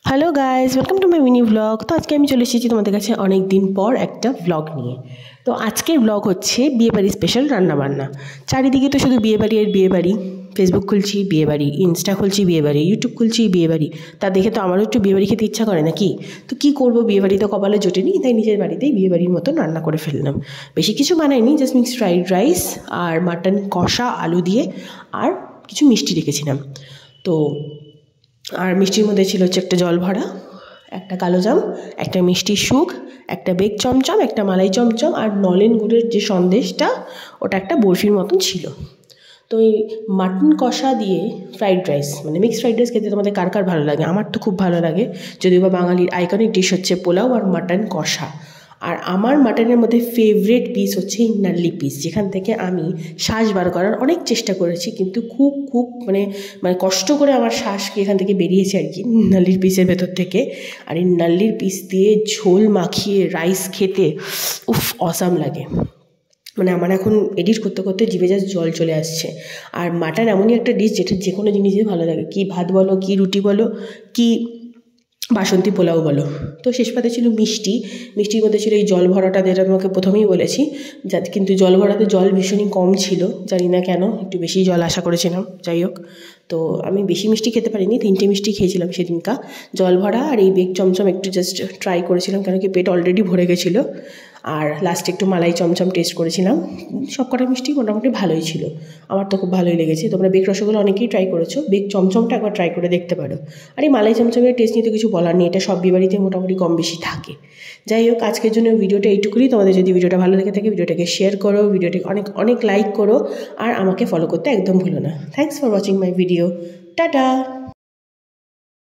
Hello guys, welcome to my mini blog. তো আজকে আমি চলে এসেছি তোমাদের কাছে অনেক দিন পর একটা ব্লগ নিয়ে। তো আজকের ব্লগ হচ্ছে বিয়েবাড়ি স্পেশাল রান্নাবান্না। চারিদিকে তো শুধু বিয়েবাড়ি আর বিয়েবাড়ি। ফেসবুক খুলছি বিয়েবাড়ি, ইনস্টা খুলছি বিয়েবাড়ি, ইউটিউব খুলছি বিয়েবাড়ি। তা দেখে তো আমারও একটু বিয়েবাড়ি খেতে ইচ্ছা করে নাকি। তো কী করবো, বিয়েবাড়ি তো কপালে জোটেনি, তাই নিজের বাড়িতেই বিয়েবাড়ির মতো রান্না করে ফেললাম। বেশি কিছু বানাইনি, জাস্ট মিক্সড ফ্রাইড রাইস আর মাটন কষা আলু দিয়ে, আর কিছু মিষ্টি রেখেছিলাম। তো আর মিষ্টির মধ্যে ছিল হচ্ছে একটা জল ভরা, একটা কালোজাম, একটা মিষ্টির সুখ, একটা বেক চমচম, একটা মালাই চমচম, আর নলেন গুড়ের যে সন্দেশটা, ওটা একটা বরফির মতন ছিল। তো এই মাটন কষা দিয়ে ফ্রাইড রাইস, মানে মিক্সড ফ্রাইড রাইস খেতে তোমাদের কার কার ভালো লাগে? আমার তো খুব ভালো লাগে। যদিও বা বাঙালির আইকনিক ডিশ হচ্ছে পোলাও আর মাটন কষা। আর আমার মাটনের মধ্যে ফেভারিট পিস হচ্ছে এই নাল্লি পিস, যেখান থেকে আমি শ্বাস বার করার অনেক চেষ্টা করেছি, কিন্তু খুব খুব মানে মানে কষ্ট করে আমার শ্বাসকে এখান থেকে বেরিয়েছে আর কি, নাল্লির পিসের ভেতর থেকে। আর এই নাল্লির পিস দিয়ে ঝোল মাখিয়ে রাইস খেতে উফ অসাম লাগে। মানে আমার এখন এডিট করতে করতে জিভে জাস্ট জল চলে আসছে। আর মাটন এমনই একটা ডিশ যেটা যে কোনো জিনিসই ভালো লাগে, কি ভাত বলো, কি রুটি বলো, কি বাসন্তী পোলাও বলো। তো শেষ পাতে ছিল মিষ্টি। মিষ্টির মধ্যে ছিল এই জল ভরাটা, যেটা তোমাকে প্রথমেই বলেছি, যাতে কিন্তু জল ভরাতে জল ভীষণই কম ছিল, জানি না কেন, একটু বেশি জল আশা করেছিলাম। যাই হোক, তো আমি বেশি মিষ্টি খেতে পারিনি, 3টে মিষ্টি খেয়েছিলাম সেদিনকা। জল ভরা আর এই বেগ চমচম একটু জাস্ট ট্রাই করেছিলাম, কেন কি পেট অলরেডি ভরে গেছিলো। আর লাস্টে একটু মালাই চমচম টেস্ট করেছিলাম। সব কটা মিষ্টি মোটামুটি ভালোই ছিল, আমার তো খুব ভালোই লেগেছে। তোমরা বেক রসগোল্লা অনেকেই ট্রাই করেছো, বেক চমচমটা একবার ট্রাই করে দেখতে পারো। আর এই মালাই চমচমের টেস্ট নিয়ে তো কিছু বলার নেই, এটা সব বিয়েবাড়িতে মোটামুটি কম বেশি থাকে। যাই হোক, আজকের জন্য ভিডিওটা এইটুকুই। তোমাদের যদি ভিডিওটা ভালো লেগে থাকে, ভিডিওটাকে শেয়ার করো, ভিডিওটাকে অনেক অনেক লাইক করো, আর আমাকে ফলো করতে একদম ভুলো না। Thanks for watching my video. Tata.